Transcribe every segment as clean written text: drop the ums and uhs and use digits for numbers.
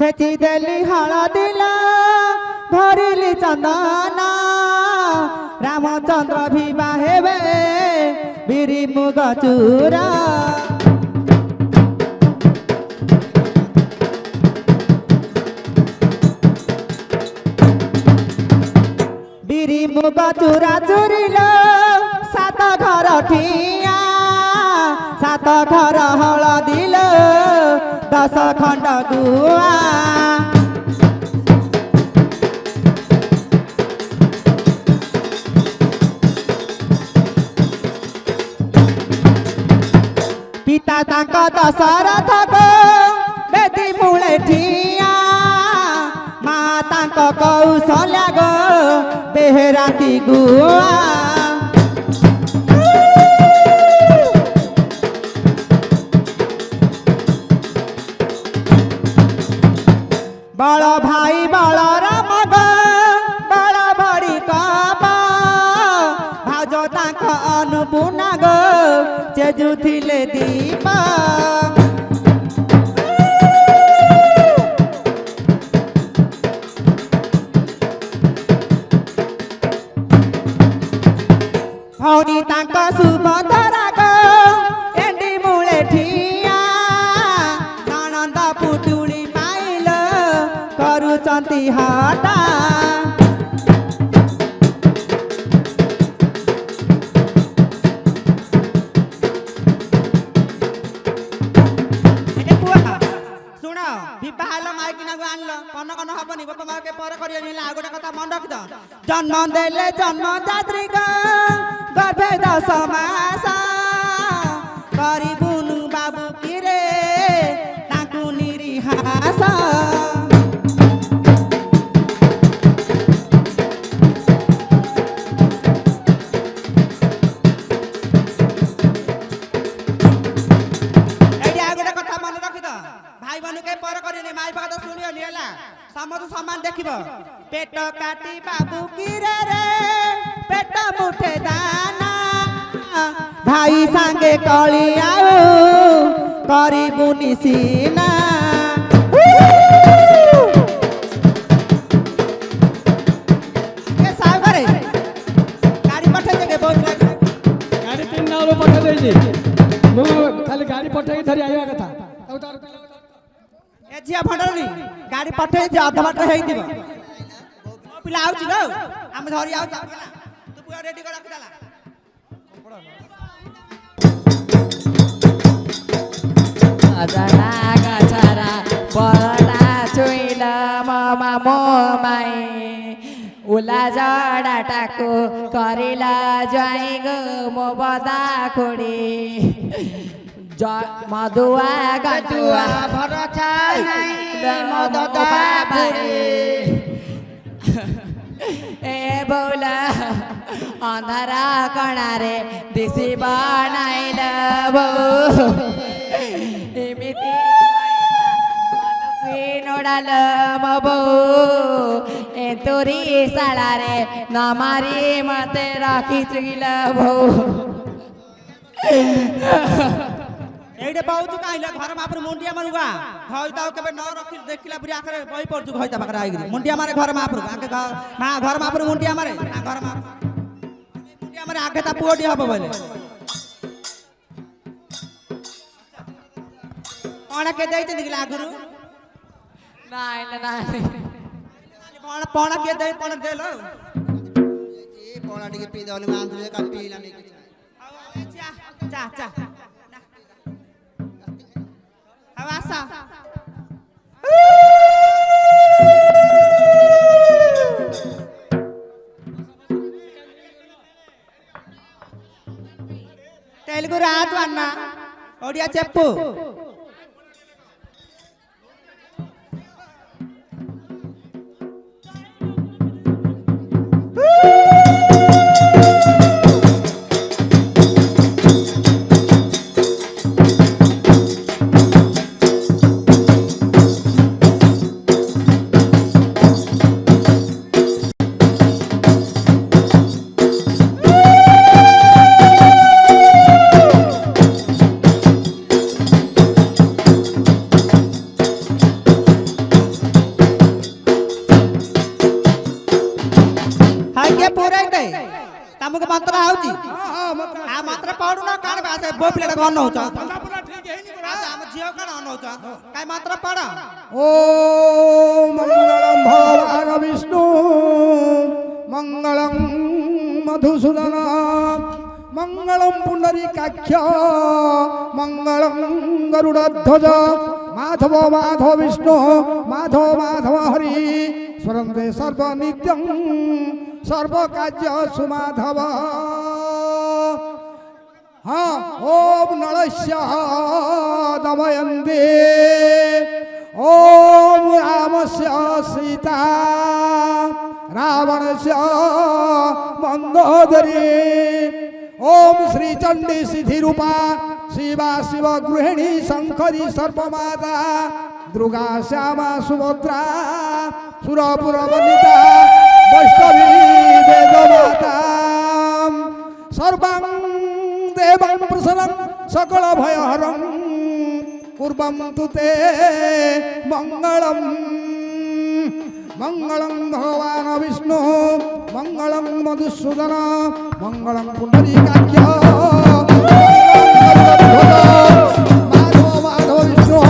छेची देली हलदिला भरिली चंदन रामचंद्र भी बाहेबे बिरी मुग चूरा बिरी मुग चूरा चूरिल सात घर ठिया सात घर हलदिल 10 खंड गुआ पिता तांक दशरथ को बेदी मूले ठिया मा तांक कौशल्या गो बेहराती गुआ बड़ भाई बलराम गो बड़ बड़ी कपा भाज तांक अनुपूर्णा गो चेजुथिले दीपा भौनी तांक सुभद्रा गो एंडी मूले ठिया ननंद पुतुली पाइल करुचंती हटा जन्म देले जन्म जात्री गर्भे 10 मास करी बुनु बाबू किरे ताकू निरिहास समझ समान देखिब पेट काटी बाबू किरे रे पेट मुठे दाना भाई सांगे कली आउ करी बुनी सीना के साव करे गाड़ी पठे जगे बहुत गाड़ी 3 नालो पठे दे जी मो खाली गाड़ी पठे के धरी आइबा कथा औ तार ए जिया भंडरनी गाड़ी पठे जे अधबाट हेई दिबो पिला आउची लो हम धरी आउ चला तू पूरा रेडी कर रख देला अजना गछरा परटा चुइला ममा मोमाई उला जडा टाको करिला जाई गो मो बदा खोडी मधुआ गजुआ भरछा नै मदत बाबुरी ए बोला अंधारा कणारे दिसी बनाइल बो एमिति नोडाल मबो ए तोरी सालारे नमारी मते राखी चुगिल भो एडे बाउजु काइला घर मा पर मुंडिया मनुगा हइताउ केबे न रखि देखिला पुरी आखरे बई पड़जु हइता बकरा आइगिरी मुंडिया मारे घर मा पर आके मा घर मा पर मुंडिया मारे ना घर मा मुंडिया मारे आगे ता पुओडी हबो बोले कोन के दैते दिला गुरु नाइला नाइ कोन कोन के दे कोन देलो ए कोन टिके पी दौनी मांदु का पीला नै चा चा Awasa. Telugu raatu anna. Odia cheppu. ସେ ବୋ ପିଲାଟା କଣ ନଉଛ ବନ୍ଧା ପୁରା ଠିକ ହେଇନି ପରା ଆମ ଝିଅ କଣ ନଉଛ କାଇ ମାତ୍ର ପଡ ओम मंगलम भगवान विष्णु मंगलम मधुसूदन मंगलम पुंडरीकाक्ष मंगलम गरुड़ध्वज माधव माधव विष्णु माधव माधव हरि स्वरंते सर्व नित्यं सर्व कार्य सुमाधव हाँ ओम नलस्य दमयन्ते ओम रामस्य सीता रावणस्य मंदोदरी ओम श्री चंडी सिद्धिरूपा शिवा शिव गृहिणी शंकरी सर्पमाता दुर्गा श्यामा सुभद्रा सुरपुर वनिता वैष्णवी वेदमाता सर्वं देवं प्रसन्नं सकल भयहरं कुर्वं तु ते मंगलम मंगलम भगवान विष्णु मंगलम मधुसूदन मंगलम पुंडरीकाक्ष माधव माधव विष्णु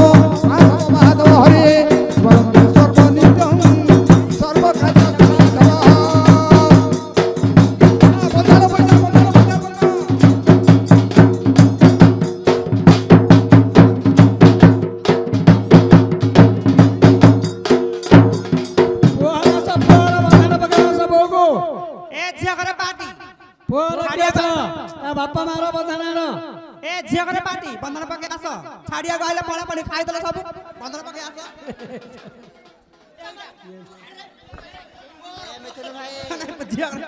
माधव माधव हरे स्वरं सर्व नित्यं सर्व कार्य ଏ ଝିଅ ଘରେ ପାର୍ଟି ବାପା ମାର ବନ୍ଧନ ଏ ଝିଅ ଘରେ ପାର୍ଟି ବନ୍ଧନ ପକେଇ ଆସ ଛାଡିବାକୁ ଆଇଲେ ପଣା ପାଣି ଖାଇଦେଲେ ସବୁ ବନ୍ଧନ ପକେଇ ଆସ ଝିଅ ଘରେ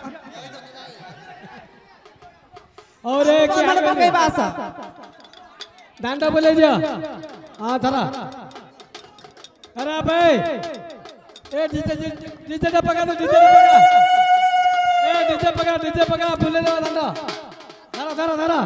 और ବନ୍ଧନ ପକେଇବା ଆସ दांड बोले जा हाँ थरा अरे भाई ए डीजे पका तो डीजे पका ए डीजे पका बोले जा दांड धरा धरा धरा